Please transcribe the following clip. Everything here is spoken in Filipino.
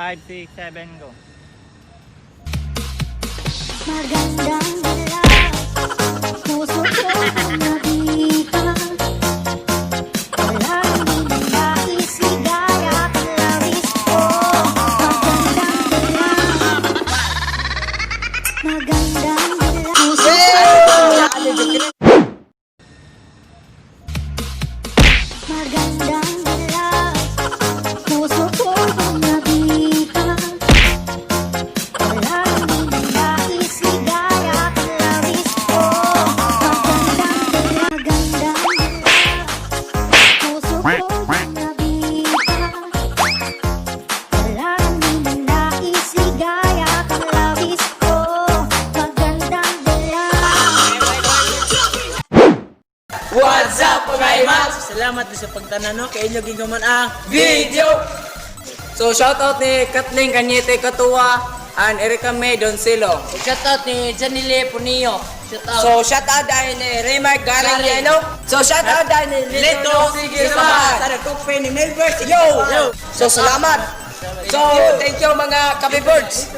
5, 6, 7, go. Magandang dilaw, puso ko nabita. Walang ninais, ligaya ka labis ko. Magandang dilaw, magandang dilaw, puso magandang dilaw, puso ko nabita. Walang ninais, ligaya ka labis ko. Magandang dilaw, puso ko nabita. Walang ninais, ligaya ka labis ko. Magandang dilaw. What's up mga imags? Salamat sa pagtanano kay inyo ginuman ang video. So shoutout ni Kathleen Cañete Katua and Erica May Doncillo. Shoutout ni Janile Punio. So shoutout dahil ni Raymar Garing. So shoutout dahil ni Lito Sige sa Tupi ni Melbourne. Yo! So salamat. So thank you mga Kabi Birds.